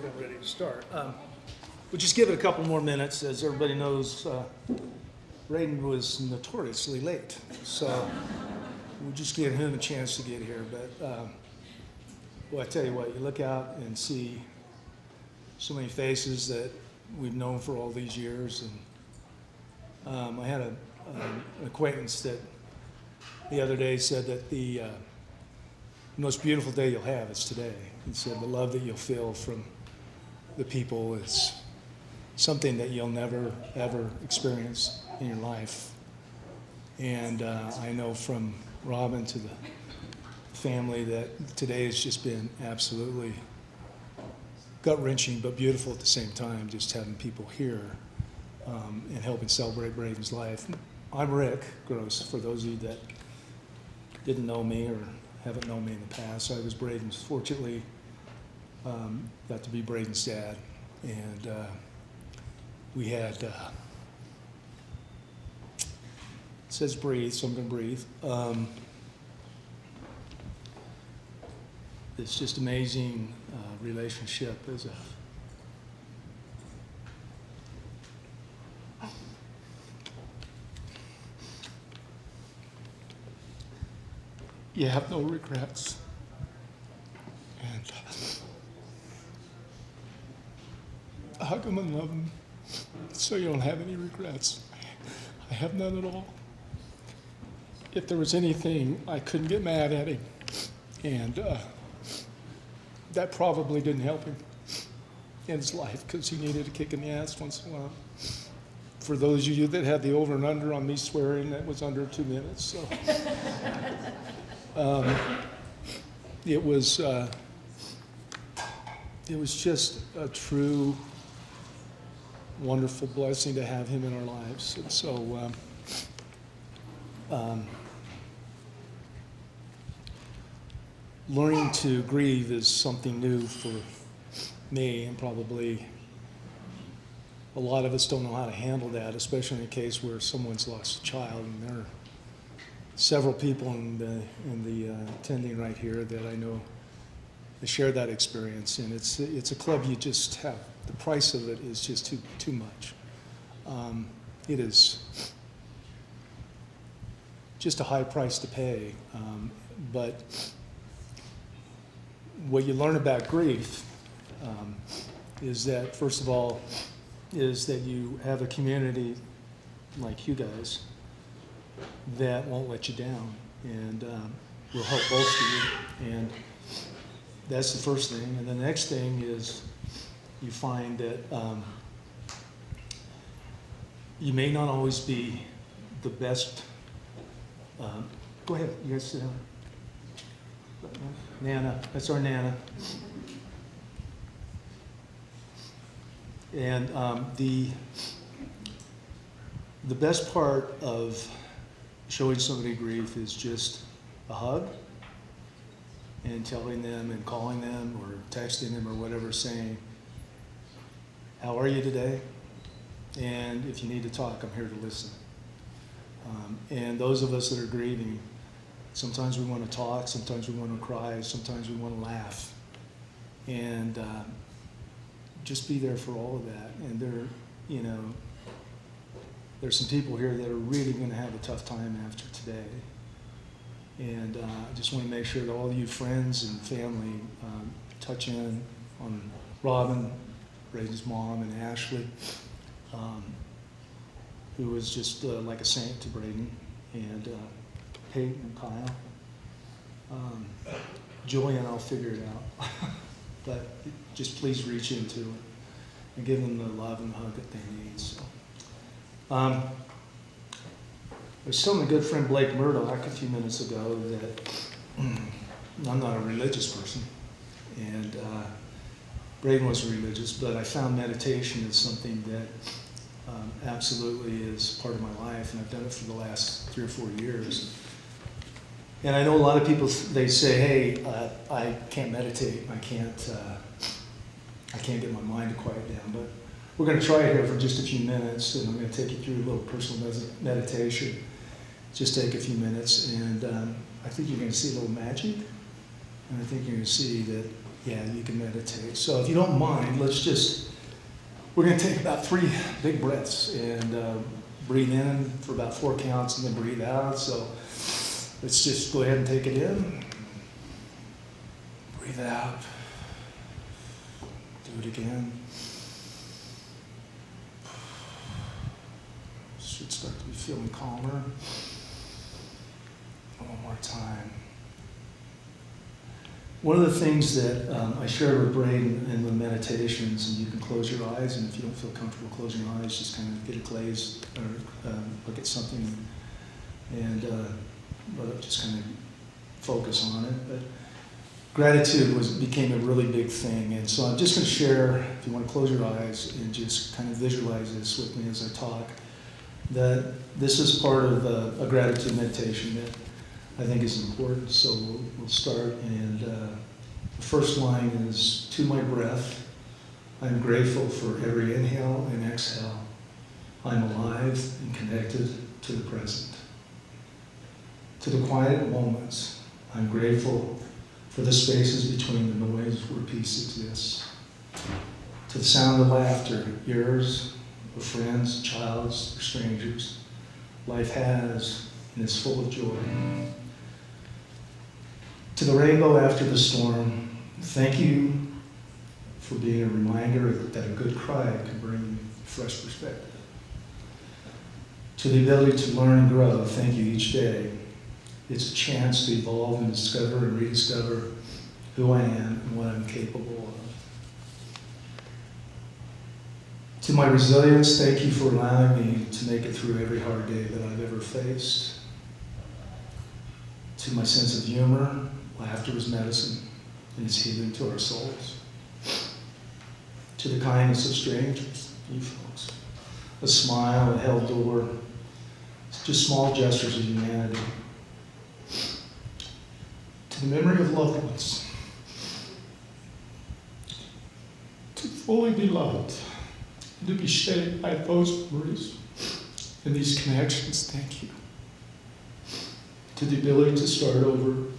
like I'm ready to start. We'll just give it a couple more minutes. As everybody knows, Braedon was notoriously late, so we'll just give him a chance to get here. But, well, I tell you what, you look out and see so many faces that we've known for all these years. And I had an acquaintance that the other day said that the most beautiful day you'll have is today. He said the love that you'll feel from the people is something that you'll never, ever experience in your life. And I know from Robin to the family that today has just been absolutely gut-wrenching but beautiful at the same time, just having people here and helping celebrate Braedon's life. I'm Rick Gross, for those of you that didn't know me or haven't known me in the past. I was Braedon's, fortunately, got to be Braedon's dad. And we had, it says breathe, so I'm going to breathe. It's just amazing relationship as a you have no regrets. And hug them and love them so you don't have any regrets. I have none at all. If there was anything, I couldn't get mad at him. And that probably didn't help him in his life because he needed a kick in the ass once in a while. For those of you that had the over and under on me swearing, that was under 2 minutes. So. It was just a true, wonderful blessing to have him in our lives. And so, learning to grieve is something new for me, and probably a lot of us don't know how to handle that, especially in a case where someone's lost a child. And there are several people in the attending right here that I know share that experience, and it's a club you just have. The price of it is just too much. It is just a high price to pay, but what you learn about grief is that, first of all, is that you have a community like you guys that won't let you down and will help bolster you. And that's the first thing. And the next thing is you find that you may not always be the best. Go ahead, you guys sit down. Nana, that's our Nana. And the best part of showing somebody grief is just a hug and telling them and calling them or texting them or whatever, saying, how are you today? And if you need to talk, I'm here to listen. And those of us that are grieving, sometimes we want to talk, sometimes we want to cry, sometimes we want to laugh. And just be there for all of that. And there's some people here that are really going to have a tough time after today. And I just want to make sure that all of you friends and family touch in on Robin, Braedon's mom, and Ashley, who was just like a saint to Braedon, and Peyton and Kyle. Julian, I'll figure it out. But just please reach into it and give them the love and hug that they need. So. I was telling my good friend Blake Murdoch a few minutes ago that I'm not a religious person, and Braedon wasn't religious, but I found meditation is something that absolutely is part of my life, and I've done it for the last 3 or 4 years. And I know a lot of people, they say, hey, I can't meditate, I can't get my mind to quiet down, but we're going to try it here for just a few minutes, and I'm going to take you through a little personal meditation. Just take a few minutes, and I think you're going to see a little magic, and I think you're going to see that Yeah, you can meditate. So if you don't mind, we're going to take about 3 big breaths and breathe in for about 4 counts and then breathe out. So let's just go ahead and take it in. Breathe out. Do it again. Should start to be feeling calmer. One more time. One of the things that I shared with Braedon in the meditations, and you can close your eyes, and if you don't feel comfortable closing your eyes, just kind of get a glaze or look at something and just kind of focus on it. But gratitude became a really big thing, and so I'm just going to share, if you want to close your eyes and just kind of visualize this with me as I talk, that this is part of a gratitude meditation that I think is important. So we'll start, and the first line is, to my breath, I'm grateful for every inhale and exhale. I'm alive and connected to the present. To the quiet moments, I'm grateful for the spaces between the noise where peace exists. To the sound of laughter, yours, of friends, child's, or strangers, life has and is full of joy. To the rainbow after the storm, thank you for being a reminder that a good cry can bring fresh perspective. To the ability to learn and grow, thank you each day. It's a chance to evolve and discover and rediscover who I am and what I'm capable of. To my resilience, thank you for allowing me to make it through every hard day that I've ever faced. To my sense of humor, laughter is medicine and it's healing to our souls. To the kindness of strangers, you folks. A smile, a held door, just small gestures of humanity. To the memory of loved ones. To fully be loved, and to be shaped by those memories and these connections, thank you. To the ability to start over,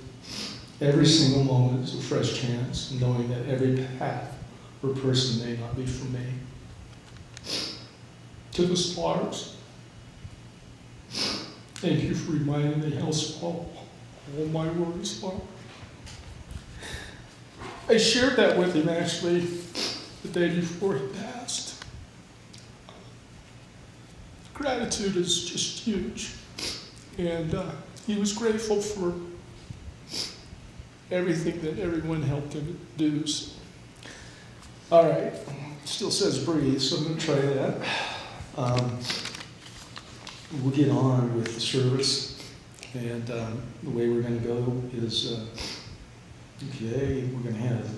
every single moment is a fresh chance, knowing that every path or person may not be for me. To the stars, thank you for reminding me how small all my worries are. I shared that with him actually the day before he passed. Gratitude is just huge. And he was grateful for everything that everyone helped him do. So. All right, still says breathe, so I'm going to try that. We'll get on with the service. And the way we're going to go is, okay, we're going to have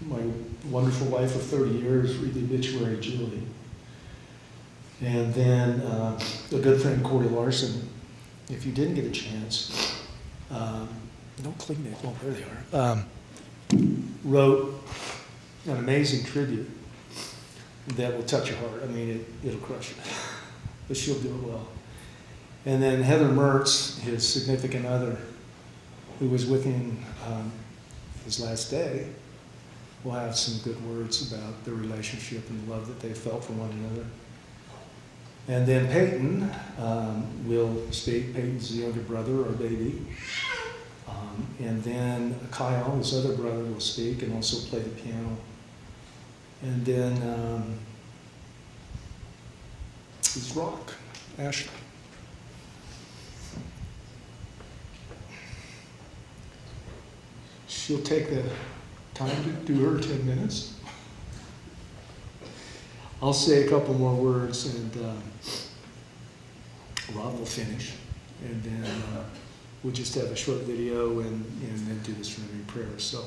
my wonderful wife of 30 years read the obituary, Julie. And then a good friend, Corey Larson, if you didn't get a chance, don't clean it, oh, there they are, wrote an amazing tribute that will touch your heart. I mean, it'll crush you, but she'll do it well. And then Heather Mertz, his significant other, who was with him his last day, will have some good words about their relationship and the love that they felt for one another. And then Peyton will speak. Peyton's the younger brother, our baby. And then Kyle, his other brother, will speak and also play the piano. And then his rock, Ashley. She'll take the time to do her 10 minutes. I'll say a couple more words, and Rob will finish. And then we'll just have a short video and then do this remembering prayer. So,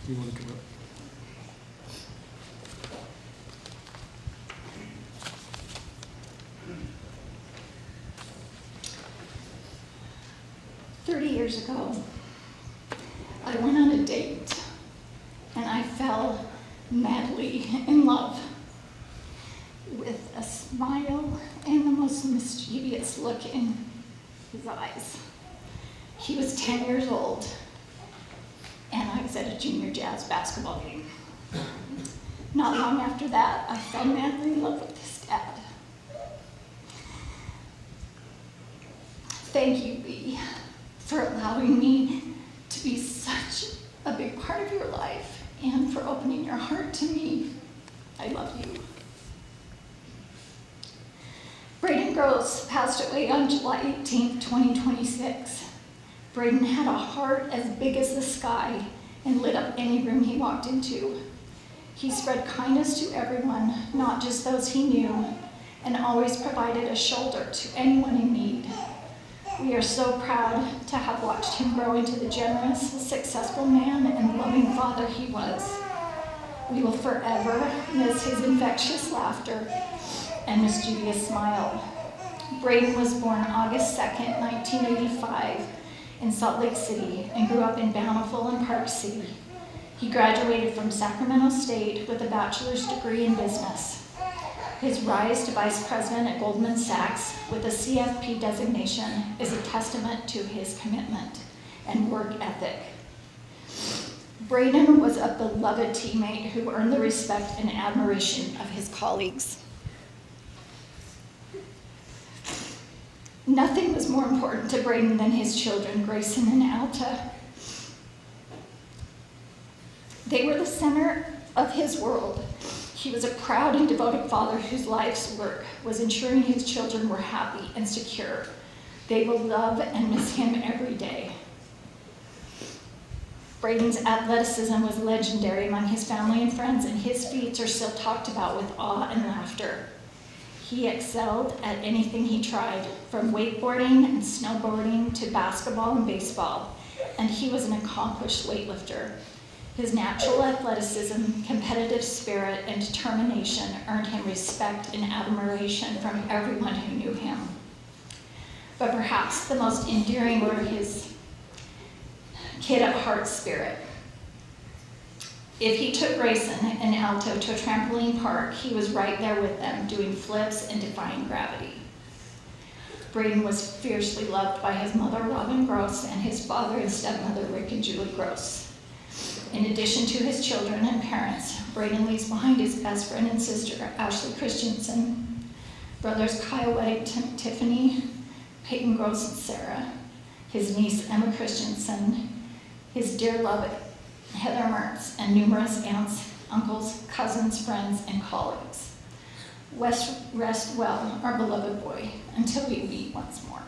you want to come up? Years ago, I went on a date and I fell madly in love with a smile and the most mischievous look in his eyes. He was 10 years old and I was at a junior jazz basketball game. Not long after that, I fell madly in love with his dad. Thank you, Lee, for allowing me to be such a big part of your life and for opening your heart to me. I love you. Braedon Gross passed away on July 18th, 2026. Braedon had a heart as big as the sky and lit up any room he walked into. He spread kindness to everyone, not just those he knew, and always provided a shoulder to anyone in need. We are so proud to have watched him grow into the generous, successful man and loving father he was. We will forever miss his infectious laughter and mischievous smile. Braedon was born August 2nd, 1985 in Salt Lake City and grew up in Bountiful and Park City. He graduated from Sacramento State with a bachelor's degree in business. His rise to vice president at Goldman Sachs with a CFP designation is a testament to his commitment and work ethic. Braedon was a beloved teammate who earned the respect and admiration of his colleagues. Nothing was more important to Braedon than his children, Grayson and Alta. They were the center of his world. He was a proud and devoted father whose life's work was ensuring his children were happy and secure. They will love and miss him every day. Braedon's athleticism was legendary among his family and friends, and his feats are still talked about with awe and laughter. He excelled at anything he tried, from wakeboarding and snowboarding to basketball and baseball, and he was an accomplished weightlifter. His natural athleticism, competitive spirit, and determination earned him respect and admiration from everyone who knew him. But perhaps the most endearing were his kid-at-heart spirit. If he took Grayson and Alto to a trampoline park, he was right there with them, doing flips and defying gravity. Braedon was fiercely loved by his mother, Robin Gross, and his father and stepmother, Rick and Julie Gross. In addition to his children and parents, Braedon leaves behind his best friend and sister, Ashley Christensen, brothers Kyle Weddington, Tiffany, Peyton Gross, and Sarah, his niece, Emma Christensen, his dear love, Heather Mertz, and numerous aunts, uncles, cousins, friends, and colleagues. Rest well, our beloved boy, until we meet once more.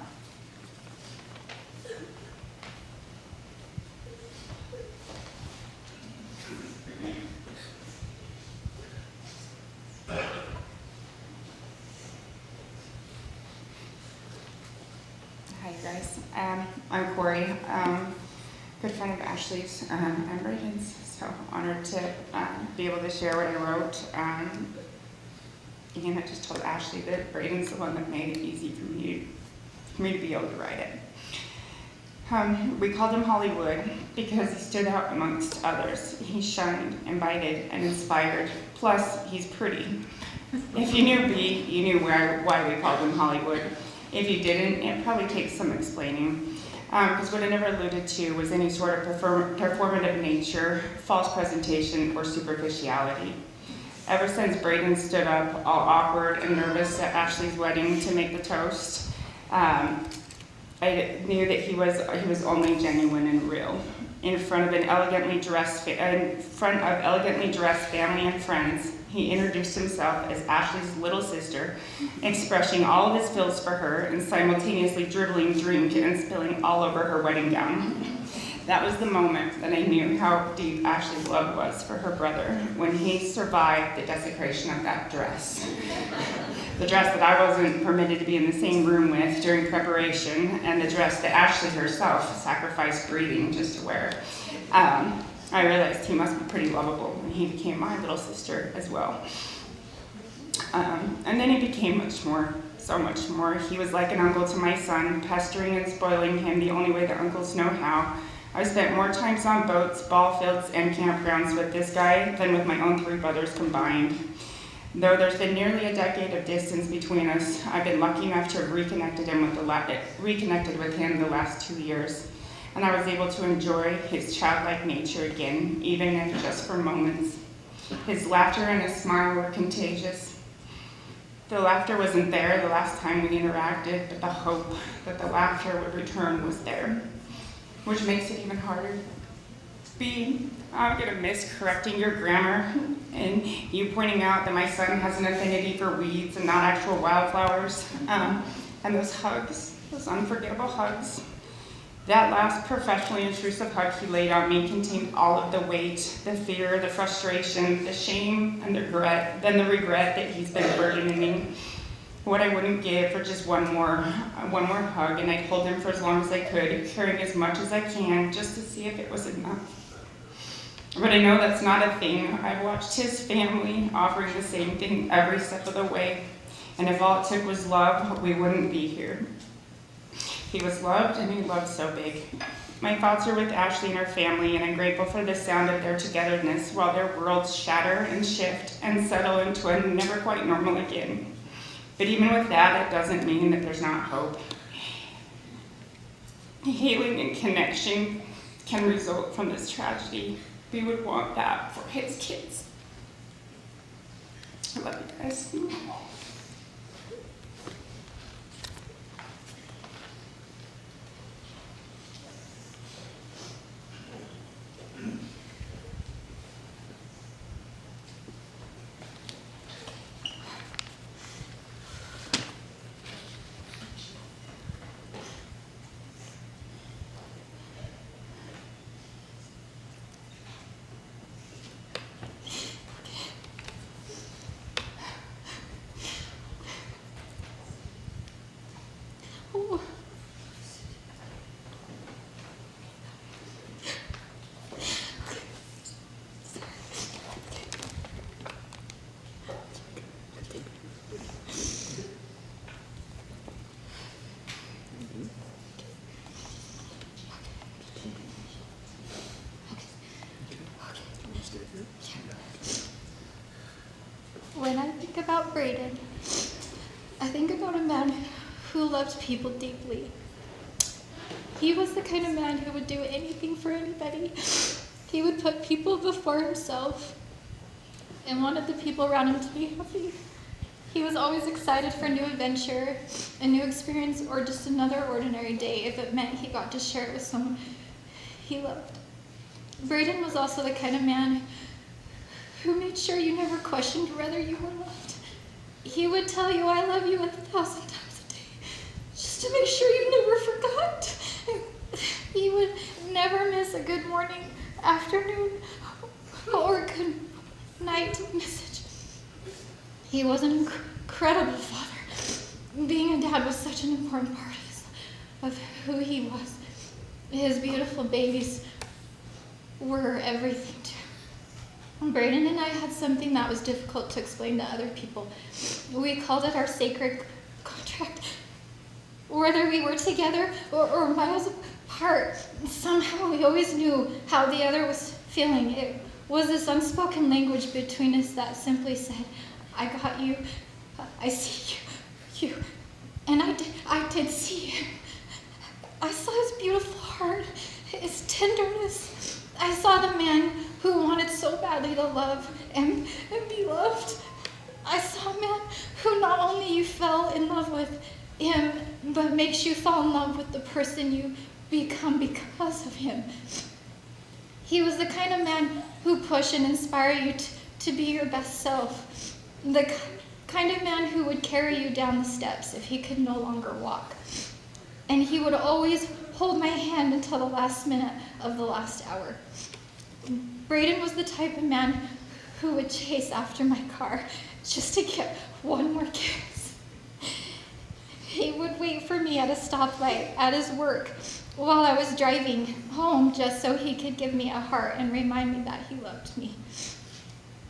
Hi, you guys. I'm Corey, good friend of Ashley's and Braedon's, so honored to be able to share what I wrote. Again, I just told Ashley that Braedon's the one that made it easy for me to be able to write it. We called him Hollywood because he stood out amongst others. He shined, invited, and inspired. Plus, he's pretty. If you knew B, you knew why we called him Hollywood. If you didn't, it probably takes some explaining. Because what I never alluded to was any sort of performative nature, false presentation, or superficiality. Ever since Braedon stood up, all awkward and nervous at Ashley's wedding to make the toast, I knew that he was only genuine and real. In front of elegantly dressed family and friends, he introduced himself as Ashley's little sister, expressing all of his feels for her and simultaneously dribbling drink and spilling all over her wedding gown. That was the moment that I knew how deep Ashley's love was for her brother when he survived the desecration of that dress. The dress that I wasn't permitted to be in the same room with during preparation, and the dress that Ashley herself sacrificed breathing just to wear. I realized he must be pretty lovable when he became my little sister as well. And then he became much more, so much more. He was like an uncle to my son, pestering and spoiling him the only way that uncles know how. I spent more times on boats, ball fields, and campgrounds with this guy than with my own 3 brothers combined. Though there's been nearly a decade of distance between us, I've been lucky enough to have reconnected with him the last 2 years. and I was able to enjoy his childlike nature again, even if just for moments. His laughter and his smile were contagious. The laughter wasn't there the last time we interacted, but the hope that the laughter would return was there, which makes it even harder. B, I'm gonna miss correcting your grammar and you pointing out that my son has an affinity for weeds and not actual wildflowers, and those hugs, those unforgettable hugs. That last professionally intrusive hug he laid on me contained all of the weight, the fear, the frustration, the shame, and the regret that he's been burdening me. What I wouldn't give for just one more hug, and I'd hold him for as long as I could, carrying as much as I can, just to see if it was enough. But I know that's not a thing. I've watched his family offering the same thing every step of the way, and if all it took was love, we wouldn't be here. He was loved, and he loved so big. My thoughts are with Ashley and her family, and I'm grateful for the sound of their togetherness while their worlds shatter and shift and settle into a never quite normal again. But even with that, it doesn't mean that there's not hope. Healing and connection can result from this tragedy. We would want that for his kids. I love you guys. When I think about Braedon, I think about a man who loved people deeply. He was the kind of man who would do anything for anybody. He would put people before himself and wanted the people around him to be happy. He was always excited for a new adventure, a new experience, or just another ordinary day if it meant he got to share it with someone he loved. Braedon was also the kind of man who made sure you never questioned whether you were loved. He would tell you, "I love you" 1,000 times a day, just to make sure you never forgot. He would never miss a good morning, afternoon, or good night message. He was an incredible father. Being a dad was such an important part of who he was. His beautiful babies were everything to him. Braedon and I had something that was difficult to explain to other people. We called it our sacred contract. Whether we were together or miles apart, somehow we always knew how the other was feeling. It was this unspoken language between us that simply said, "I got you, I see you. And I did see him. I saw his beautiful heart, his tenderness. I saw the man who wanted so badly to love and be loved. I saw a man who not only you fell in love with him, but makes you fall in love with the person you become because of him. He was the kind of man who pushed and inspired you to be your best self. The kind of man who would carry you down the steps if he could no longer walk. And he would always hold my hand until the last minute of the last hour. Braedon was the type of man who would chase after my car just to get one more kiss. He would wait for me at a stoplight at his work while I was driving home just so he could give me a heart and remind me that he loved me.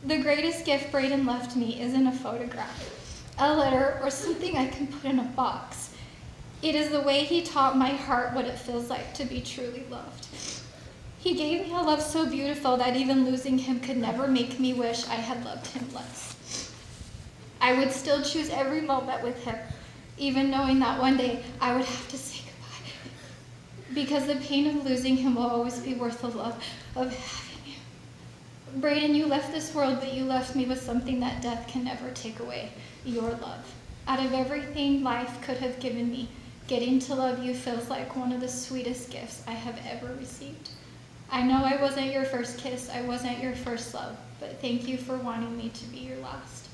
The greatest gift Braedon left me isn't a photograph, a letter, or something I can put in a box. It is the way he taught my heart what it feels like to be truly loved. He gave me a love so beautiful that even losing him could never make me wish I had loved him less. I would still choose every moment with him, even knowing that one day I would have to say goodbye. because the pain of losing him will always be worth the love of having him. Braedon, you left this world, but you left me with something that death can never take away, your love. Out of everything life could have given me, getting to love you feels like one of the sweetest gifts I have ever received. I know I wasn't your first kiss, I wasn't your first love, but thank you for wanting me to be your last.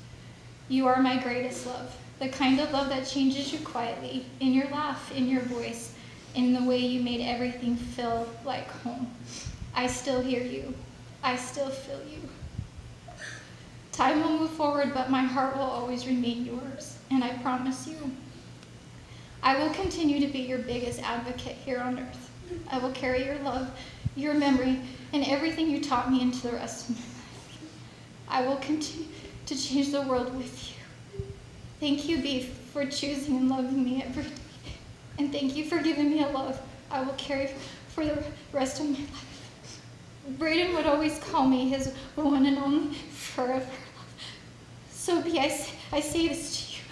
You are my greatest love, the kind of love that changes you quietly, in your laugh, in your voice, in the way you made everything feel like home. I still hear you. I still feel you. Time will move forward, but my heart will always remain yours, and I promise you, I will continue to be your biggest advocate here on earth. I will carry your love, your memory, and everything you taught me into the rest of my life. I will continue to change the world with you. Thank you, Beef, for choosing and loving me every day. And thank you for giving me a love I will carry for the rest of my life. Braedon would always call me his one and only forever love. So B, I say this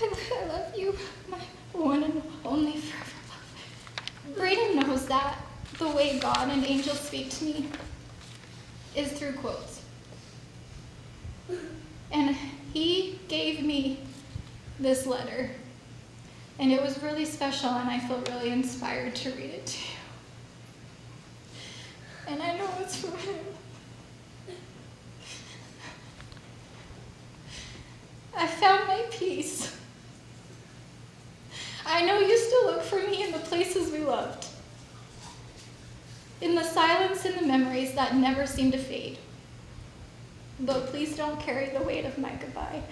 to you. I love you, my one and only forever love. Braedon knows that the way God and angels speak to me is through quotes. And he gave me this letter. And it was really special, and I feel really inspired to read it to you. And I know it's from him. I found my peace. I know you still look for me in the places we loved, in the silence and the memories that never seem to fade. But please don't carry the weight of my goodbye.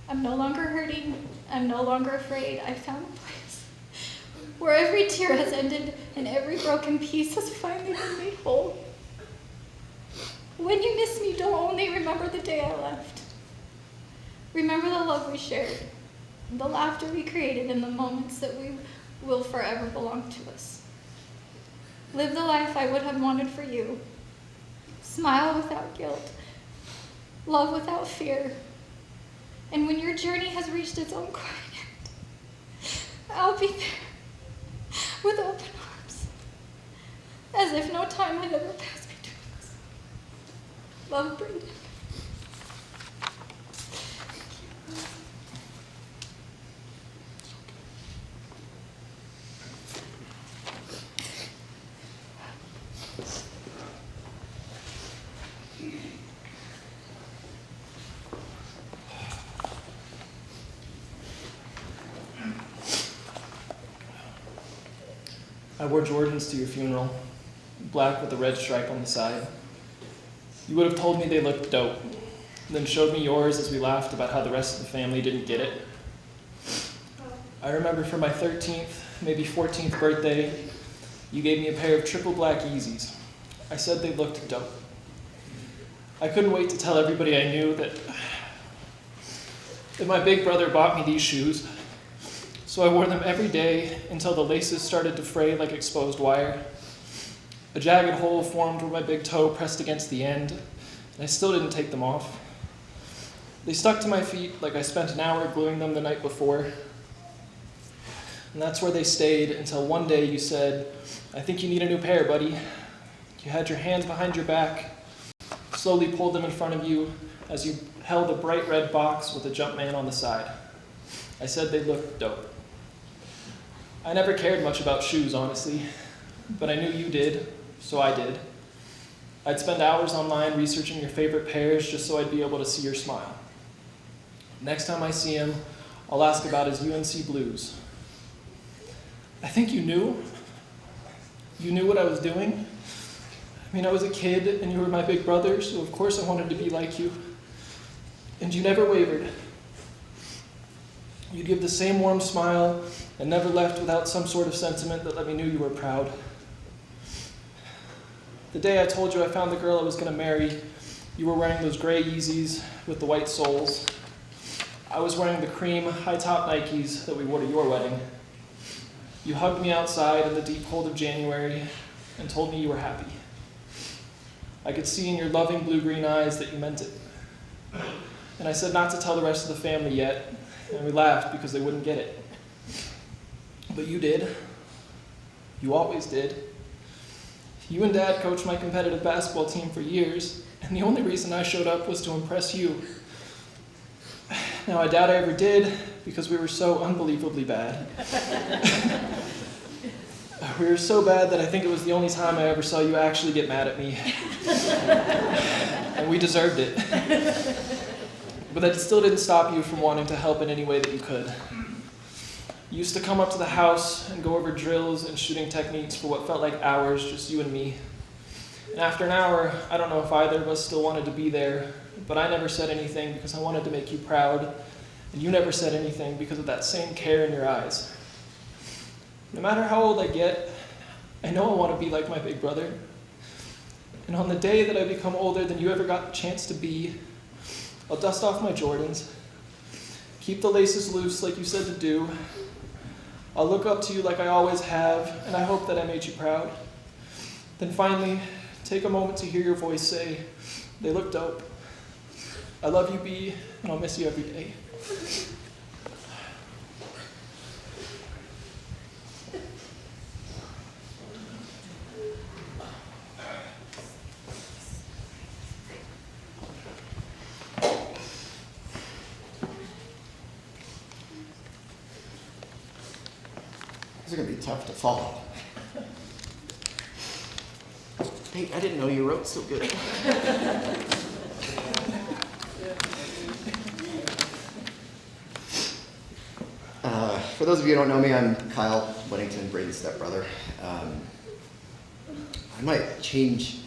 I'm no longer hurting. I'm no longer afraid. I found a place where every tear has ended and every broken piece has finally been made whole. When you miss me, don't only remember the day I left. Remember the love we shared, the laughter we created, and the moments that we will forever belong to us. Live the life I would have wanted for you. Smile without guilt. Love without fear. And when your journey has reached its own quiet end, I'll be there with open arms, as if no time had ever passed between us. Love, Braedon. I wore Jordans to your funeral, black with a red stripe on the side. You would have told me they looked dope, then showed me yours as we laughed about how the rest of the family didn't get it. I remember for my 13th, maybe 14th birthday, you gave me a pair of triple black Yeezys. I said they looked dope. I couldn't wait to tell everybody I knew that my big brother bought me these shoes. So I wore them every day until the laces started to fray like exposed wire. A jagged hole formed where my big toe pressed against the end, and I still didn't take them off. They stuck to my feet like I spent an hour gluing them the night before. And that's where they stayed until one day you said, "I think you need a new pair, buddy." You had your hands behind your back, slowly pulled them in front of you as you held a bright red box with a Jumpman on the side. I said they looked dope. I never cared much about shoes, honestly, but I knew you did, so I did. I'd spend hours online researching your favorite pairs just so I'd be able to see your smile. Next time I see him, I'll ask about his UNC Blues. I think you knew. You knew what I was doing. I mean, I was a kid and you were my big brother, so of course I wanted to be like you. And you never wavered. You'd give the same warm smile and never left without some sort of sentiment that let me know you were proud. The day I told you I found the girl I was going to marry, you were wearing those gray Yeezys with the white soles. I was wearing the cream high-top Nikes that we wore to your wedding. You hugged me outside in the deep cold of January and told me you were happy. I could see in your loving blue-green eyes that you meant it. And I said not to tell the rest of the family yet, and we laughed because they wouldn't get it. But you did. You always did. You and Dad coached my competitive basketball team for years, and the only reason I showed up was to impress you. Now, I doubt I ever did, because we were so unbelievably bad. We were so bad that I think it was the only time I ever saw you actually get mad at me. And we deserved it. But that still didn't stop you from wanting to help in any way that you could. You used to come up to the house and go over drills and shooting techniques for what felt like hours, just you and me. And after an hour, I don't know if either of us still wanted to be there, but I never said anything because I wanted to make you proud, and you never said anything because of that same care in your eyes. No matter how old I get, I know I want to be like my big brother. And on the day that I become older than you ever got the chance to be, I'll dust off my Jordans, keep the laces loose like you said to do. I'll look up to you like I always have, and I hope that I made you proud. Then finally, take a moment to hear your voice say, "They look dope. I love you, B, and I'll miss you every day." These are going to be tough to follow. Hey, I didn't know you wrote so good. For those of you who don't know me, I'm Kyle Weddington, Braedon's stepbrother. I might change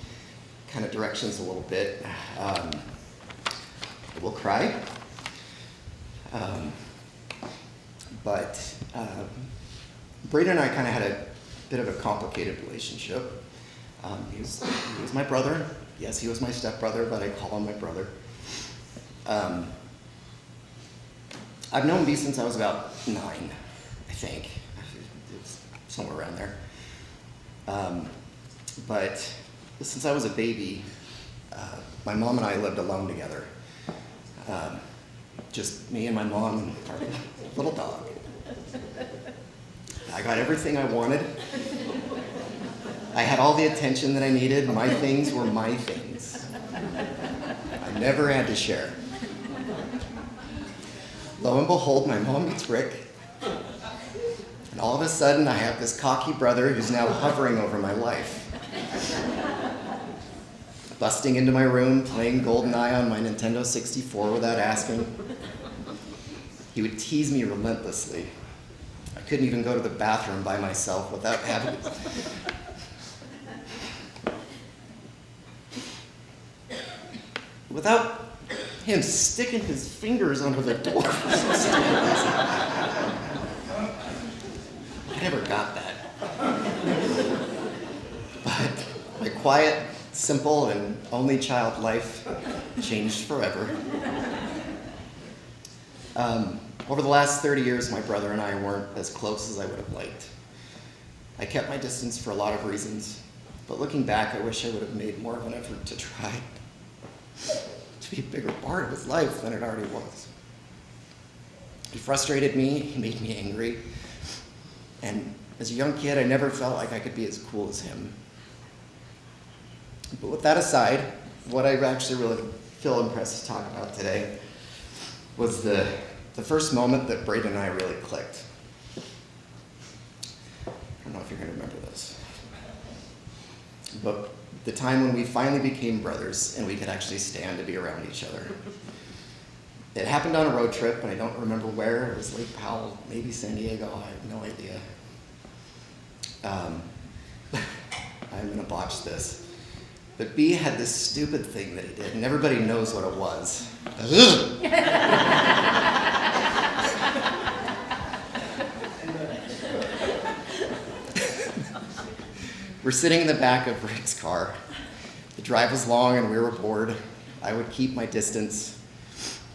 kind of directions a little bit. We'll cry. But Braedon and I kind of had a bit of a complicated relationship. He was my brother. Yes, he was my stepbrother, but I call him my brother. I've known B since I was about 9, I think. It's somewhere around there. But since I was a baby, my mom and I lived alone together. Just me and my mom and our little dog. I got everything I wanted. I had all the attention that I needed. My things were my things. I never had to share. Lo and behold, my mom meets Rick. And all of a sudden, I have this cocky brother who's now hovering over my life. Busting into my room, playing GoldenEye on my Nintendo 64 without asking. He would tease me relentlessly. I couldn't even go to the bathroom by myself without having without him sticking his fingers under the door. I never got that. But my quiet, simple, and only child life changed forever. Over the last 30 years, my brother and I weren't as close as I would have liked. I kept my distance for a lot of reasons, but looking back, I wish I would have made more of an effort to try to be a bigger part of his life than it already was. He frustrated me, he made me angry, and as a young kid, I never felt like I could be as cool as him. But with that aside, what I actually really feel impressed to talk about today was the first moment that Braedon and I really clicked. I don't know if you're going to remember this. But the time when we finally became brothers and we could actually stand to be around each other. It happened on a road trip, and I don't remember where. It was Lake Powell, maybe San Diego, I have no idea. I'm going to botch this. But B had this stupid thing that he did, and everybody knows what it was. We're sitting in the back of Rick's car. The drive was long and we were bored. I would keep my distance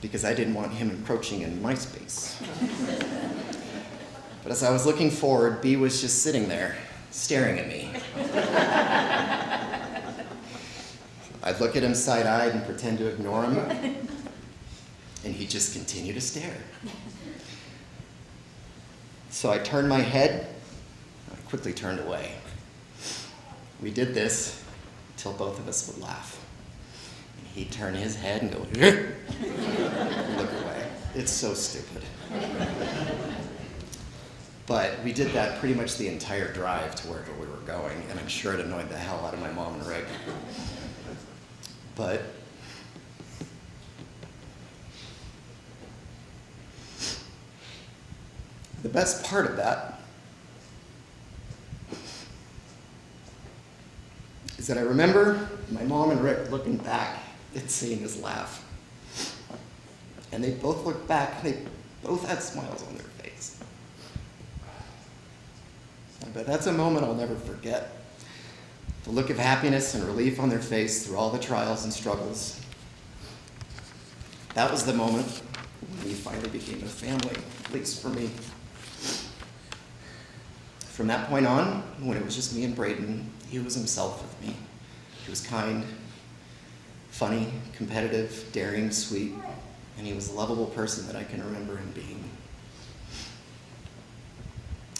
because I didn't want him encroaching in my space. But as I was looking forward, B was just sitting there, staring at me. I'd look at him side-eyed and pretend to ignore him, and he'd just continue to stare. So I turned my head, I quickly turned away. We did this until both of us would laugh. And he'd turn his head and go, and look away. It's so stupid. But we did that pretty much the entire drive to wherever we were going, and I'm sure it annoyed the hell out of my mom and Rick. But the best part of that is that I remember my mom and Rick looking back and seeing us laugh. And they both looked back, and they both had smiles on their face. But that's a moment I'll never forget. The look of happiness and relief on their face through all the trials and struggles. That was the moment when we finally became a family, at least for me. From that point on, when it was just me and Braedon, he was himself with me. He was kind, funny, competitive, daring, sweet, and he was a lovable person that I can remember him being.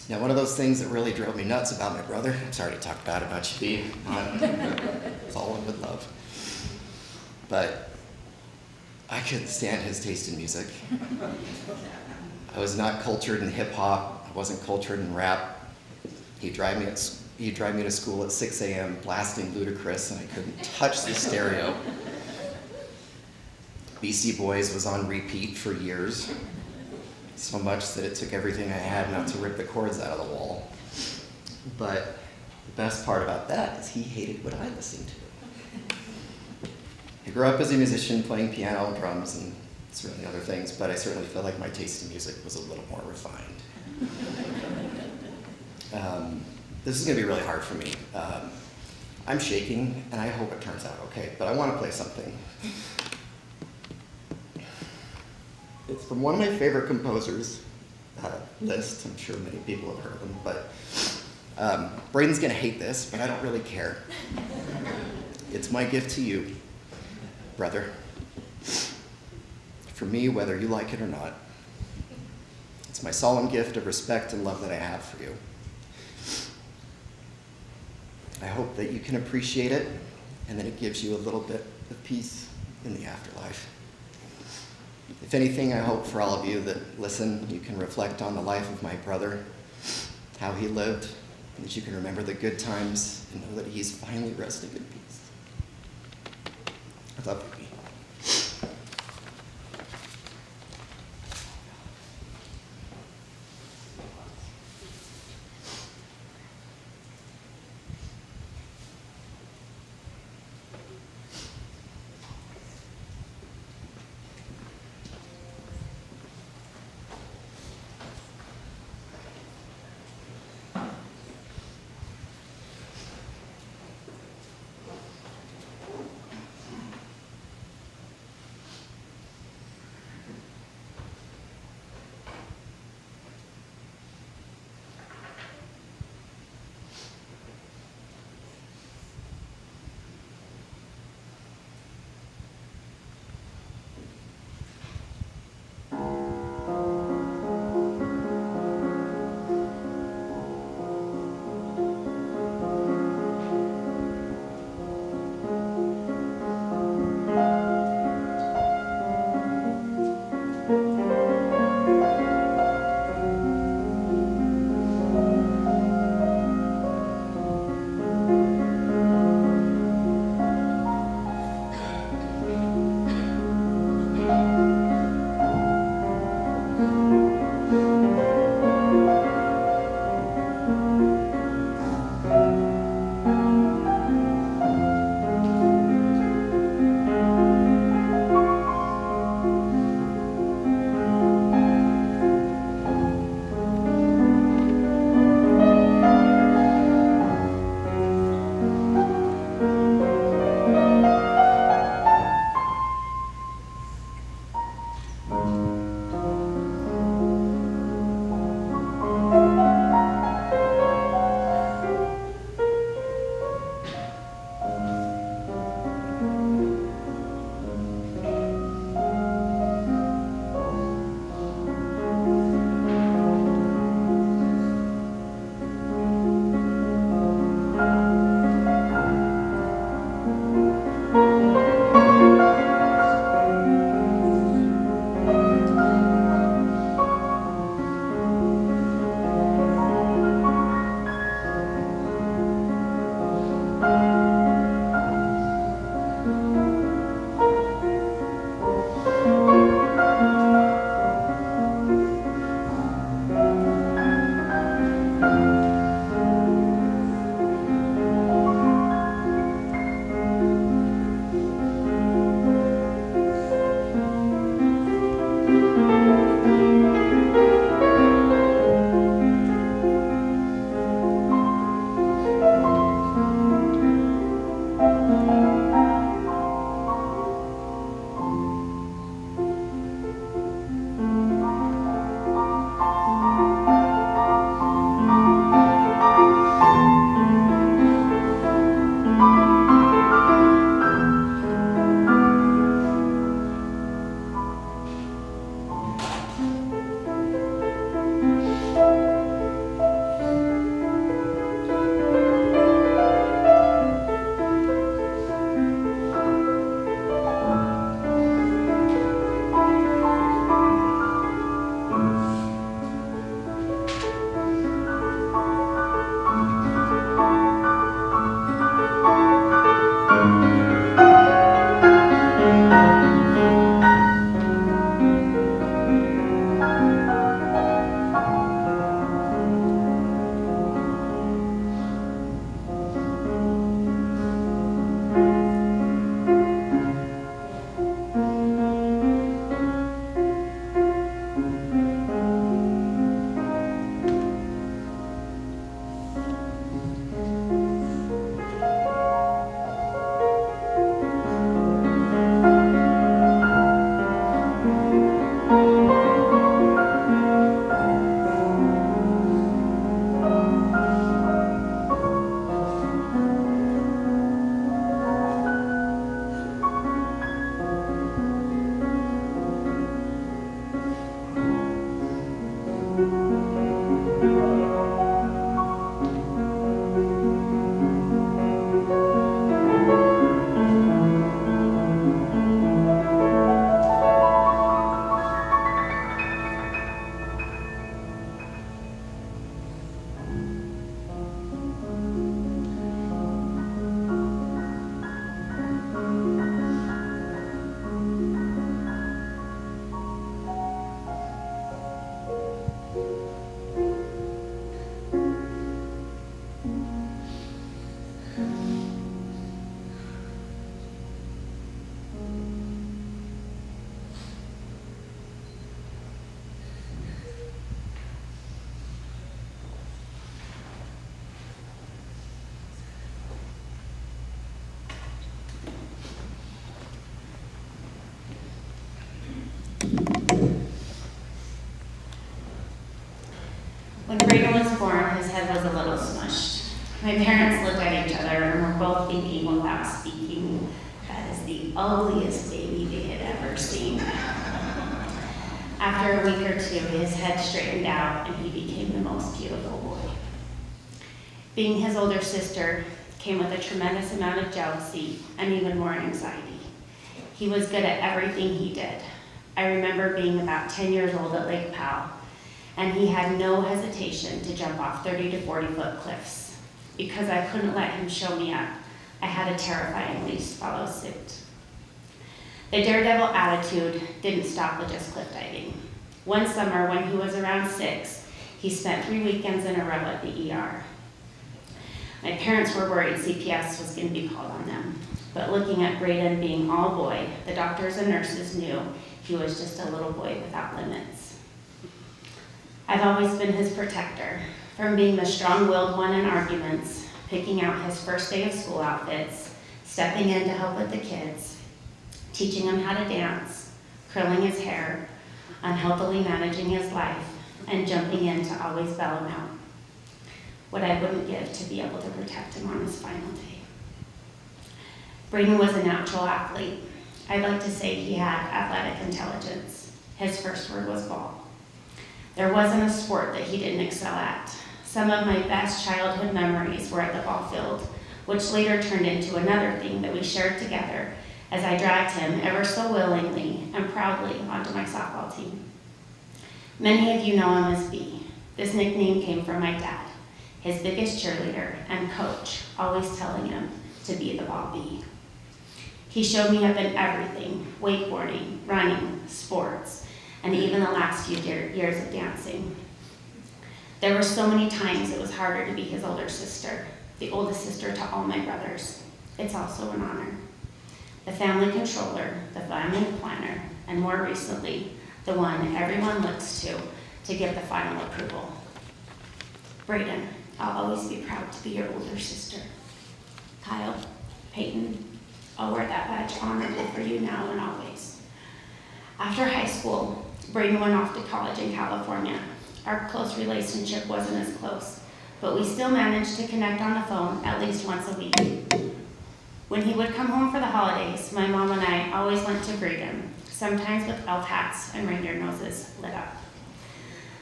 Now, one of those things that really drove me nuts about my brother, I'm sorry to talk bad about you, Steve. It's all in with love. But I couldn't stand his taste in music. I was not cultured in hip hop. I wasn't cultured in rap. He'd drive me to school at 6 a.m. blasting Ludacris, and I couldn't touch the stereo. Beastie Boys was on repeat for years. So much that it took everything I had not to rip the cords out of the wall. But the best part about that is he hated what I listened to. I grew up as a musician playing piano and drums and certainly other things, but I certainly feel like my taste in music was a little more refined. This is going to be really hard for me. I'm shaking, and I hope it turns out okay, but I want to play something. It's from one of my favorite composers, list. I'm sure many people have heard of him, but Braedon's gonna hate this, but I don't really care. It's my gift to you, brother. For me, whether you like it or not. It's my solemn gift of respect and love that I have for you. I hope that you can appreciate it, and that it gives you a little bit of peace in the afterlife. If anything, I hope for all of you that listen, you can reflect on the life of my brother, how he lived, and that you can remember the good times and know that he's finally resting in peace. I love you, B. When Braedon was born, his head was a little smushed. My parents looked at each other and were both thinking without speaking, that is the ugliest baby they had ever seen. After a week or two, his head straightened out and he became the most beautiful boy. Being his older sister came with a tremendous amount of jealousy and even more anxiety. He was good at everything he did. I remember being about 10 years old at Lake Powell, and he had no hesitation to jump off 30 to 40-foot cliffs. Because I couldn't let him show me up, I had to terrifyingly follow suit. The daredevil attitude didn't stop with just cliff diving. One summer, when he was around 6, he spent 3 weekends in a row at the ER. My parents were worried CPS was going to be called on them, but looking at Braedon being all boy, the doctors and nurses knew he was just a little boy without limits. I've always been his protector, from being the strong-willed one in arguments, picking out his first day of school outfits, stepping in to help with the kids, teaching him how to dance, curling his hair, unhealthily managing his life, and jumping in to always bail him out. What I wouldn't give to be able to protect him on his final day. Braedon was a natural athlete. I'd like to say he had athletic intelligence. His first word was ball. There wasn't a sport that he didn't excel at. Some of my best childhood memories were at the ball field, which later turned into another thing that we shared together as I dragged him ever so willingly and proudly onto my softball team. Many of you know him as B. This nickname came from my dad, his biggest cheerleader and coach, always telling him to be the ball B. He showed me up in everything: wakeboarding, running, sports, and even the last few years of dancing. There were so many times it was harder to be his older sister, the oldest sister to all my brothers. It's also an honor. The family controller, the family planner, and more recently, the one everyone looks to give the final approval. Braedon, I'll always be proud to be your older sister. Kyle, Peyton, I'll wear that badge honorably for you now and always. After high school, Braedon went off to college in California. Our close relationship wasn't as close, but we still managed to connect on the phone at least once a week. When he would come home for the holidays, my mom and I always went to greet him, sometimes with elf hats and reindeer noses lit up.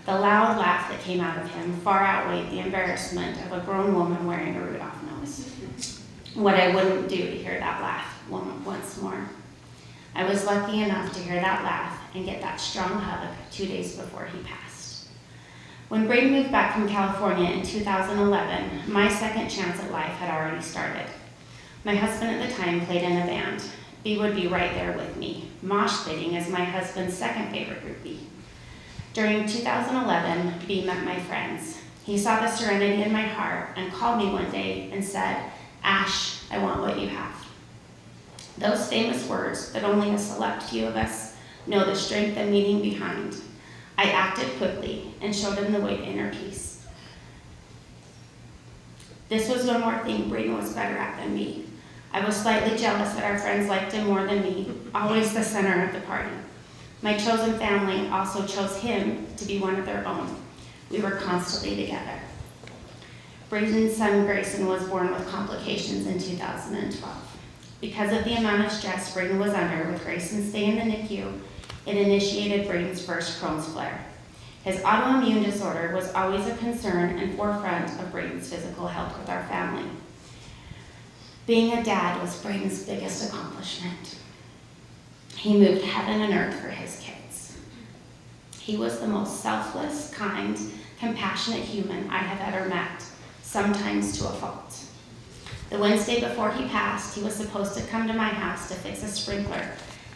The loud laugh that came out of him far outweighed the embarrassment of a grown woman wearing a Rudolph nose. What I wouldn't do to hear that laugh once more. I was lucky enough to hear that laugh and get that strong hug 2 days before he passed. When Braedon moved back from California in 2011, my second chance at life had already started. My husband at the time played in a band. B would be right there with me. Mosh pitting is my husband's second favorite groupie. During 2011, B met my friends. He saw the serenity in my heart and called me one day and said, "Ash, I want what you have." Those famous words that only a select few of us know the strength and meaning behind. I acted quickly and showed him the way to inner peace. This was one more thing Braedon was better at than me. I was slightly jealous that our friends liked him more than me, always the center of the party. My chosen family also chose him to be one of their own. We were constantly together. Braedon's son Grayson was born with complications in 2012. Because of the amount of stress Braedon was under with Grayson's stay in the NICU, it initiated Braedon's first Crohn's flare. His autoimmune disorder was always a concern and forefront of Braedon's physical health with our family. Being a dad was Braedon's biggest accomplishment. He moved heaven and earth for his kids. He was the most selfless, kind, compassionate human I have ever met, sometimes to a fault. The Wednesday before he passed, he was supposed to come to my house to fix a sprinkler,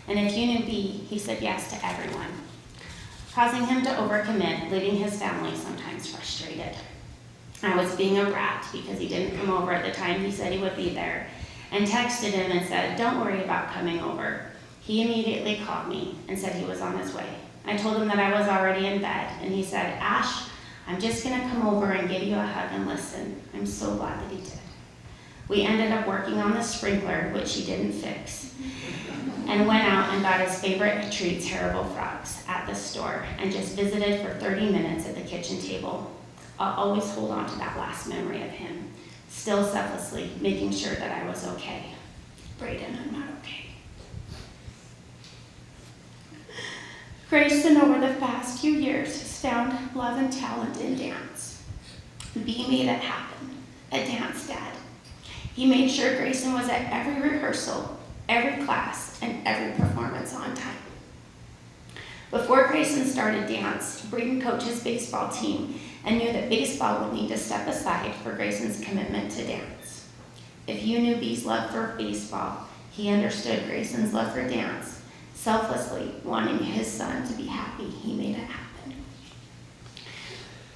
and if you knew B, he said yes to everyone, causing him to overcommit, leaving his family sometimes frustrated. I was being a brat because he didn't come over at the time he said he would be there, and texted him and said, "Don't worry about coming over." He immediately called me and said he was on his way. I told him that I was already in bed, and he said, "Ash, I'm just gonna come over and give you a hug and listen." I'm so glad that he did. We ended up working on the sprinkler, which he didn't fix, and went out and got his favorite treats, Haribo frogs, at the store, and just visited for 30 minutes at the kitchen table. I'll always hold on to that last memory of him, still selflessly making sure that I was okay. Braedon, I'm not okay. Grayson, over the past few years, has found love and talent in dance. B made it happen, a dance dad. He made sure Grayson was at every rehearsal, every class, and every performance on time. Before Grayson started dance, Braedon coached his baseball team and knew that baseball would need to step aside for Grayson's commitment to dance. If you knew B's love for baseball, he understood Grayson's love for dance. Selflessly wanting his son to be happy, he made it happen.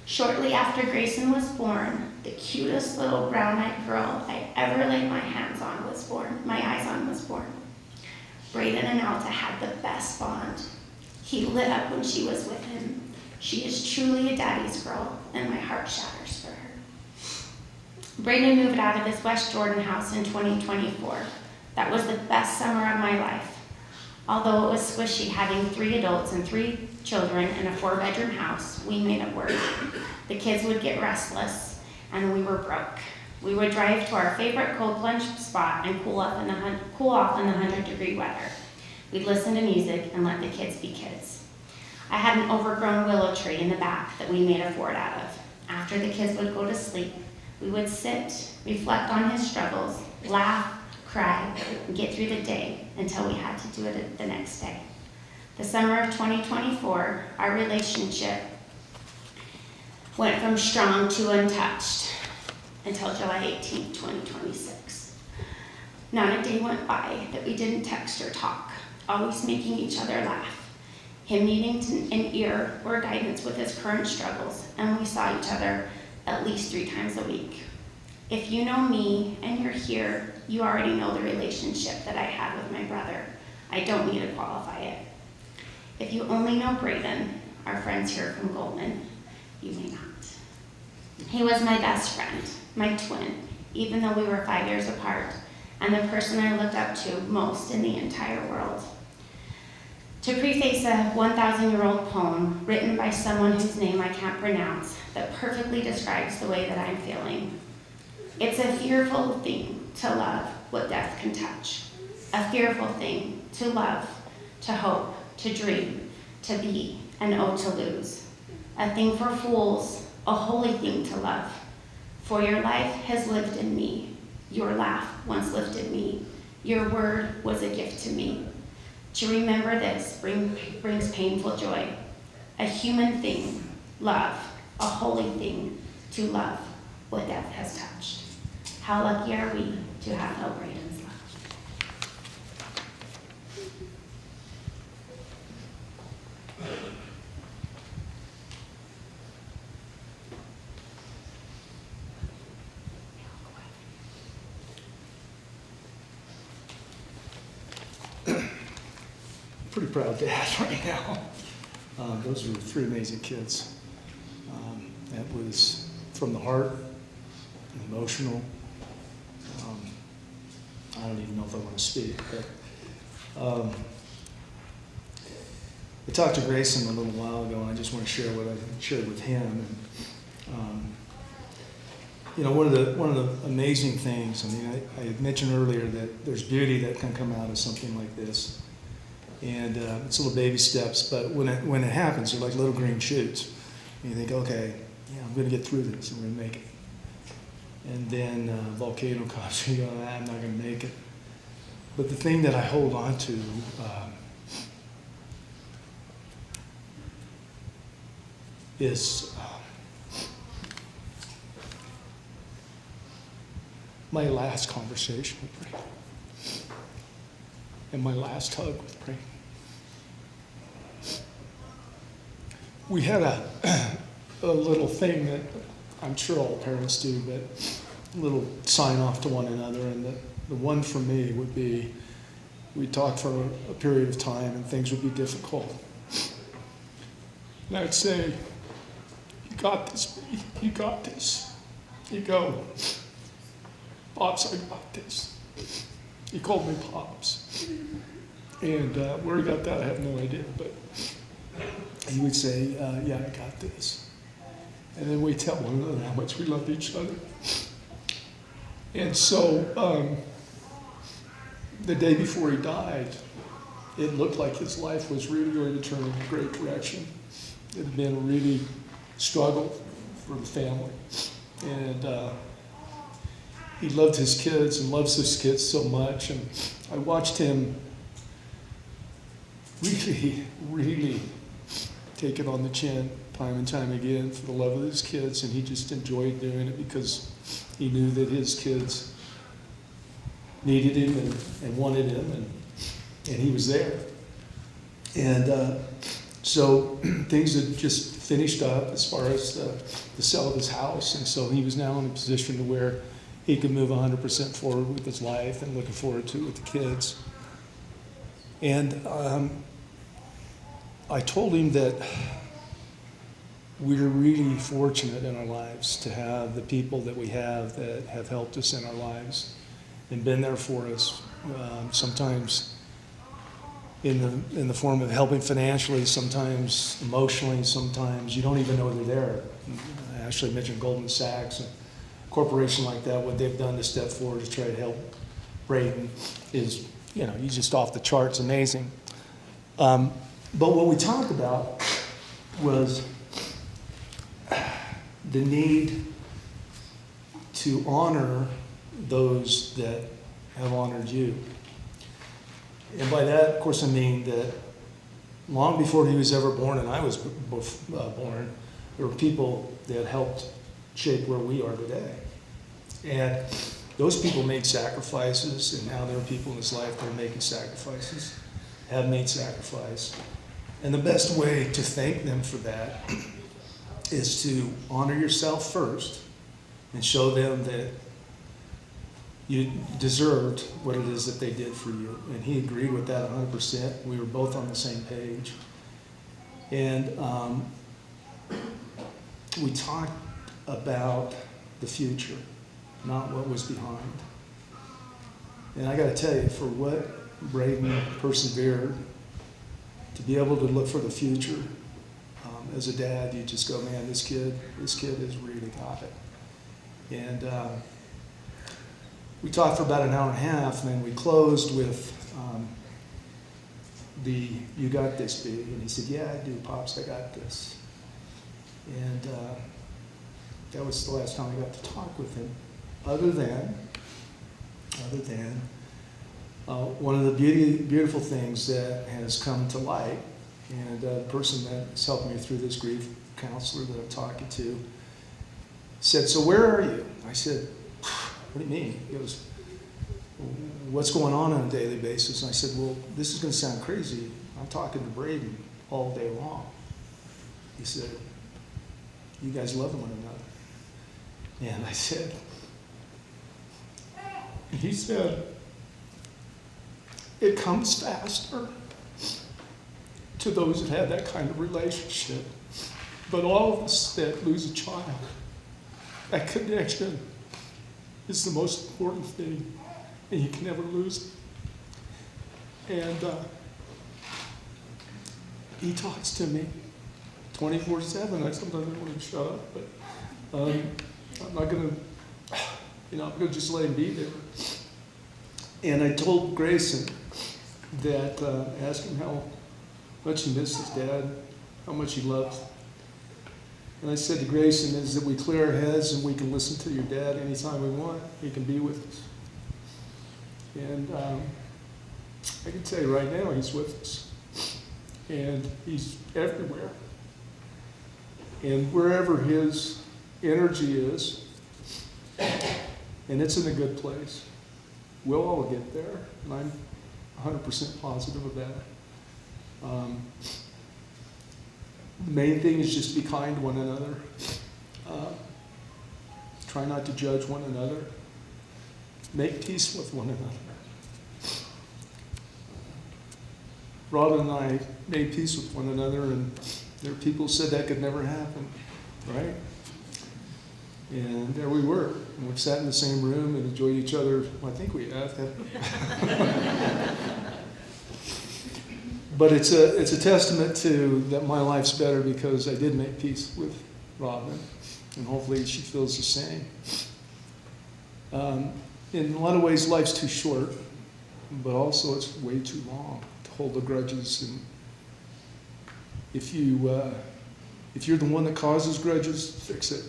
Shortly after Grayson was born, the cutest little brown-eyed girl I ever laid my eyes on was born. Braedon and Alta had the best bond. He lit up when she was with him. She is truly a daddy's girl, and my heart shatters for her. Braedon moved out of his West Jordan house in 2024. That was the best summer of my life. Although it was squishy having 3 adults and 3 children in a 4-bedroom house, we made it work. The kids would get restless, and we were broke. We would drive to our favorite cold plunge spot and cool off in the 100-degree weather. We'd listen to music and let the kids be kids. I had an overgrown willow tree in the back that we made a fort out of. After the kids would go to sleep, we would sit, reflect on his struggles, laugh, cry, and get through the day until we had to do it the next day. The summer of 2024, our relationship went from strong to untouched until July 18, 2026. Not a day went by that we didn't text or talk, always making each other laugh. Him needing an ear or guidance with his current struggles, and we saw each other at least 3 times a week. If you know me and you're here, you already know the relationship that I had with my brother. I don't need to qualify it. If you only know Braedon, our friends here from Goldman, you may not. He was my best friend, my twin, even though we were 5 years apart, and the person I looked up to most in the entire world. To preface a 1,000-year-old poem written by someone whose name I can't pronounce that perfectly describes the way that I'm feeling. It's a fearful thing to love what death can touch. A fearful thing to love, to hope, to dream, to be, and oh, to lose. A thing for fools, a holy thing to love. For your life has lived in me. Your laugh once lifted me. Your word was a gift to me. To remember this brings painful joy. A human thing, love, a holy thing to love what death has touched. How lucky are we to have held Braedon's love. Pretty proud dad right now. Those were 3 amazing kids. That was from the heart, emotional. I don't even know if I want to speak, but I talked to Grayson a little while ago, and I just want to share what I shared with him. And, you know, one of the amazing things. I mean, I had mentioned earlier that there's beauty that can come out of something like this. And it's little baby steps, but when it happens, they're like little green shoots. And you think, okay, yeah, I'm going to get through this. I'm going to make it. And then volcano comes, and you go, I'm not going to make it. But the thing that I hold on to is my last conversation with Braedon and my last hug with Braedon. We had a little thing that I'm sure all parents do, but a little sign off to one another. And the one for me would be, we'd talk for a period of time and things would be difficult. And I'd say, you got this, you got this. You go, Pops, I got this. He called me Pops. And where he got that, I have no idea. But he would say, yeah, I got this. And then we tell one another how much we love each other. And so the day before he died, it looked like his life was really going to turn in a great direction. It had been a really struggle for the family. And he loved his kids and loves his kids so much. And I watched him really, really take it on the chin time and time again for the love of his kids. And he just enjoyed doing it because he knew that his kids needed him and wanted him, and he was there. And so things had just finished up as far as the sale of his house, and so he was now in a position to where he could move 100% forward with his life and looking forward to it with the kids. And I told him that we're really fortunate in our lives to have the people that we have that have helped us in our lives and been there for us, sometimes in the form of helping financially, sometimes emotionally, sometimes you don't even know they're there. I actually mentioned Goldman Sachs, and a corporation like that, what they've done to step forward to try to help Braedon is, he's just off the charts, amazing. But what we talked about was the need to honor those that have honored you. And by that, of course, I mean that long before he was ever born and I was born, there were people that helped shape where we are today. And those people made sacrifices, and now there are people in his life that are making sacrifices, have made sacrifice. And the best way to thank them for that is to honor yourself first and show them that you deserved what it is that they did for you. And he agreed with that 100%. We were both on the same page. And we talked about the future, not what was behind. And I got to tell you, for what Braedon persevered, to be able to look for the future, as a dad, you just go, man, this kid has really got it. And we talked for about an hour and a half, and then we closed with the "You got this, big," and he said, "Yeah, I do, Pops, I got this." And that was the last time I got to talk with him. Other than one of the beautiful things that has come to light, and the person that's helped me through this grief counselor that I'm talking to said, "So where are you?" I said, "What do you mean?" He goes, "What's going on a daily basis?" And I said, "Well, this is going to sound crazy. I'm talking to Braedon all day long." He said, "You guys love one another." And I said, he said, "It comes faster to those that have that kind of relationship. But all of us that lose a child, that connection is the most important thing, and you can never lose it." And he talks to me 24/7. I sometimes don't want to shut up, but I'm not going to, I'm going to just let him be there. And I told Grayson that, asked him how much he missed his dad, how much he loved. And I said to Grayson is that we clear our heads and we can listen to your dad anytime we want. He can be with us. And I can tell you right now, he's with us. And he's everywhere. And wherever his energy is, and it's in a good place, we'll all get there. And I'm 100% positive of that. The main thing is just be kind to one another. Try not to judge one another. Make peace with one another. Robin and I made peace with one another, and there are people who said that could never happen, right? And there we were. And we've sat in the same room and enjoyed each other. Well, I think we have. But it's a testament to that my life's better because I did make peace with Robin. And hopefully she feels the same. In a lot of ways, life's too short, but also it's way too long to hold the grudges. And if you're the one that causes grudges, fix it.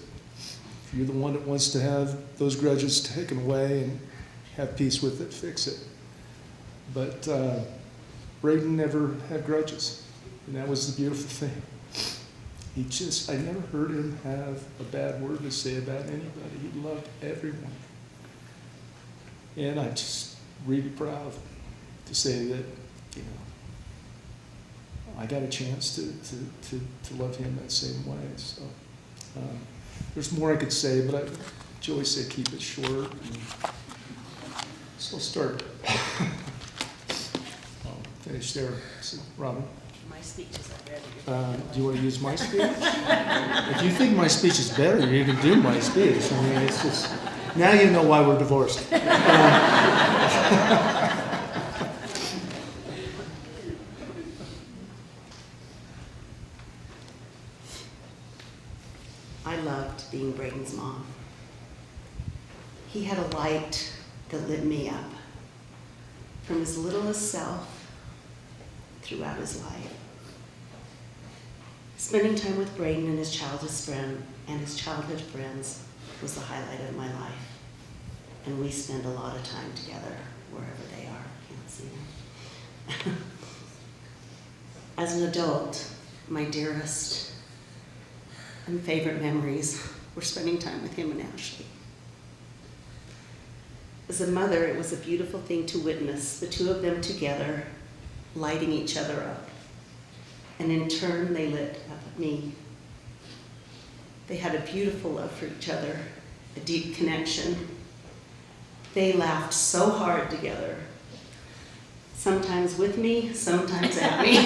If you're the one that wants to have those grudges taken away and have peace with it, fix it. But Braedon never had grudges, and that was the beautiful thing. I never heard him have a bad word to say about anybody. He loved everyone. And I'm just really proud to say that, you know, I got a chance to love him that same way. So there's more I could say, but I always say keep it short. So I'll start. I'll finish there. So, Robin. My speech is better. Do you want to use my speech? If you think my speech is better, you can do my speech. I mean, it's just, now you know why we're divorced. I loved being Braedon's mom. He had a light that lit me up from his littlest self throughout his life. Spending time with Braedon and his childhood friends was the highlight of my life. And we spend a lot of time together wherever they are. Can't see them. As an adult, my dearest and favorite memories were spending time with him and Ashley. As a mother, it was a beautiful thing to witness the two of them together, lighting each other up. And in turn, they lit up me. They had a beautiful love for each other, a deep connection. They laughed so hard together, sometimes with me, sometimes at me.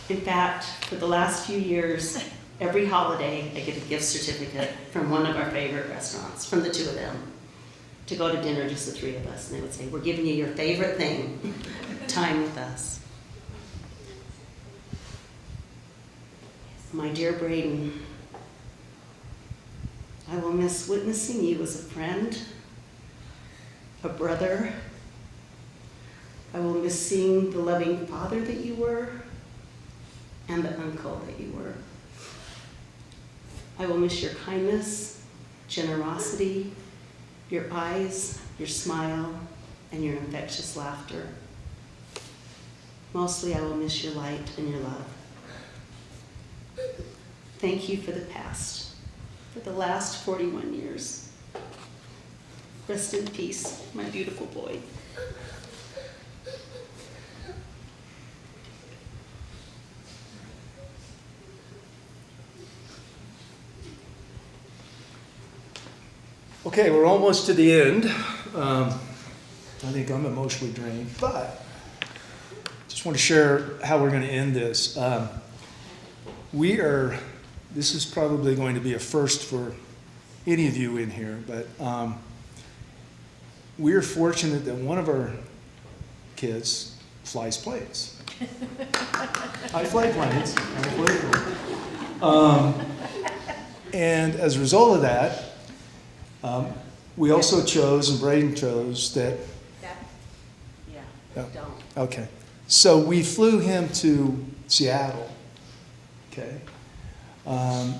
In fact, for the last few years, every holiday, I get a gift certificate from one of our favorite restaurants, from the two of them, to go to dinner, just the three of us. And they would say, we're giving you your favorite thing, time with us. My dear Braedon, I will miss witnessing you as a friend, a brother. I will miss seeing the loving father that you were and the uncle that you were. I will miss your kindness, generosity, your eyes, your smile, and your infectious laughter. Mostly, I will miss your light and your love. Thank you for the past, for the last 41 years. Rest in peace, my beautiful boy. Okay, we're almost to the end. I think I'm emotionally drained, but just want to share how we're going to end this. This is probably going to be a first for any of you in here, but we're fortunate that one of our kids flies planes. I fly planes. And as a result of that, we also chose, and Braedon chose, that. Yeah, Oh, don't. okay. So we flew him to Seattle, okay,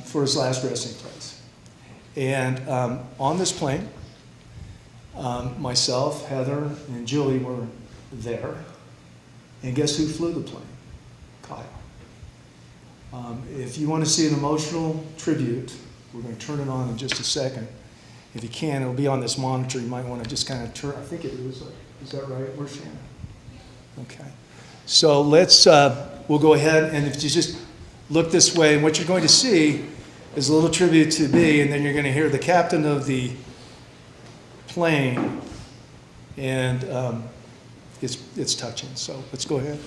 for his last resting place. And on this plane, myself, Heather, and Julie were there. And guess who flew the plane? Kyle. If you want to see an emotional tribute, we're going to turn it on in just a second. If you can, it'll be on this monitor. You might want to just kind of turn. I think it is. Is that right? Where's Shannon? Okay. So we'll go ahead, and if you just look this way, and what you're going to see is a little tribute to me, and then you're going to hear the captain of the plane, and it's touching. So let's go ahead.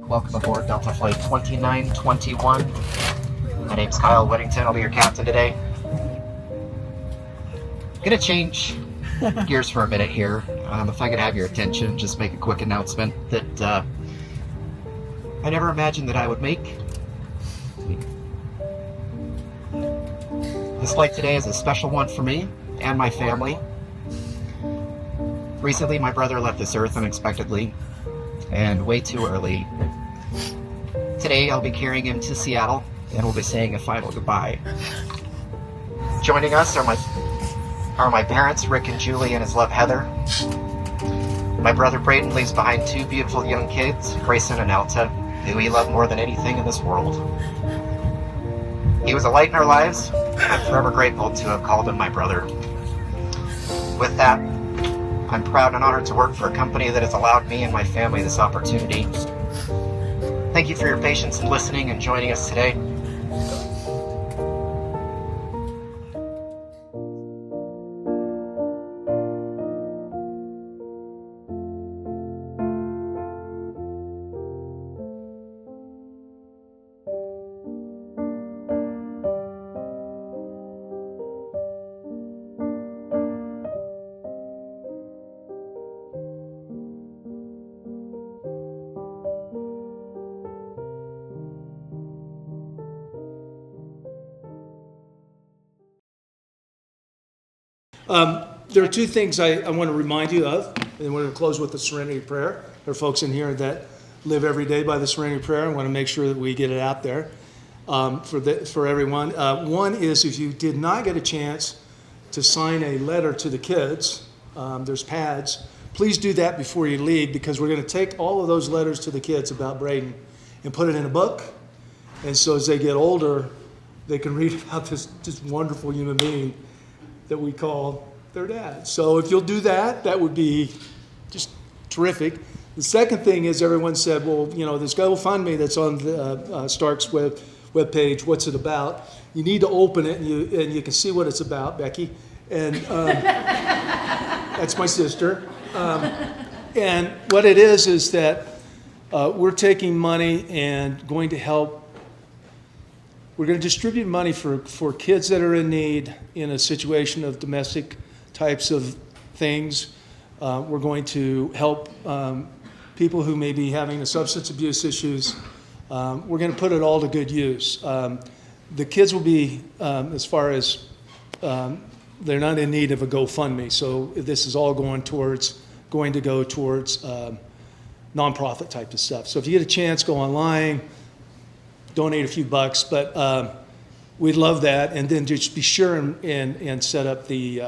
Welcome aboard Delta Flight 2921. My name's Kyle Whittington. I'll be your captain today. Gonna change gears for a minute here. If I could have your attention, just make a quick announcement that I never imagined that I would make. This flight today is a special one for me and my family. Recently, my brother left this earth unexpectedly and way too early. Today, I'll be carrying him to Seattle and we'll be saying a final goodbye. Joining us are my parents, Rick and Julie, and his love, Heather. My brother Braedon leaves behind two beautiful young kids, Grayson and Alta, who he loved more than anything in this world. He was a light in our lives, and I'm forever grateful to have called him my brother. With that, I'm proud and honored to work for a company that has allowed me and my family this opportunity. Thank you for your patience in listening and joining us today. There are two things I want to remind you of, and we're going to close with the Serenity Prayer. There are folks in here that live every day by the Serenity Prayer. I want to make sure that we get it out there for everyone. One is, if you did not get a chance to sign a letter to the kids, there's pads. Please do that before you leave, because we're going to take all of those letters to the kids about Braedon and put it in a book. And so as they get older, they can read about this wonderful human being that we call their dad. So if you'll do that, that would be just terrific. The second thing is, everyone said, well, you know, this GoFundMe that's on the Stark's webpage, what's it about? You need to open it, and you can see what it's about, Becky. And that's my sister. And what it is that we're taking money and going to help. We're going to distribute money for kids that are in need in a situation of domestic types of things. We're going to help people who may be having a substance abuse issues. We're going to put it all to good use. The kids will be, as far as, they're not in need of a GoFundMe, so this is all going to go towards nonprofit type of stuff. So if you get a chance, go online, donate a few bucks, but we'd love that. And then just be sure and set up the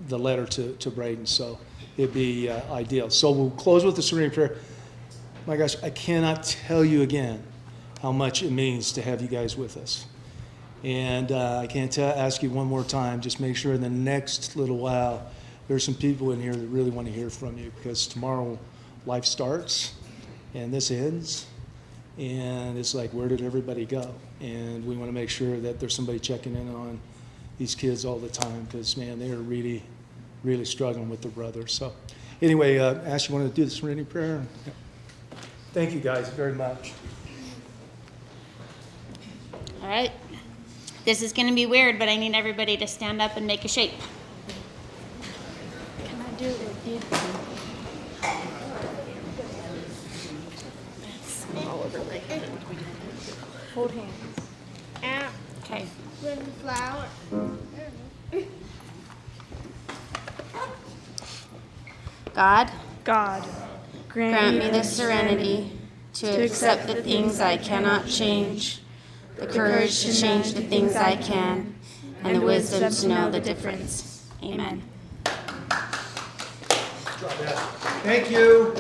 letter to Braedon. So it'd be ideal. So we'll close with the Serenity Prayer. My gosh, I cannot tell you again how much it means to have you guys with us. And I can't ask you one more time, just make sure in the next little while there's some people in here that really want to hear from you, because tomorrow life starts and this ends. And it's like, where did everybody go? And we want to make sure that there's somebody checking in on these kids all the time, because, man, they are really, really struggling with their brother. So anyway, Ash, you want to do the Serenity Prayer? Yeah. Thank you guys very much. All right. This is going to be weird, but I need everybody to stand up and make a shape. Can I do it with you? Hold hands. Out. Okay. With the flower. God, grant me the serenity to accept the things I cannot change, the courage to change the things I can, and the wisdom to know the difference. Amen. Thank you.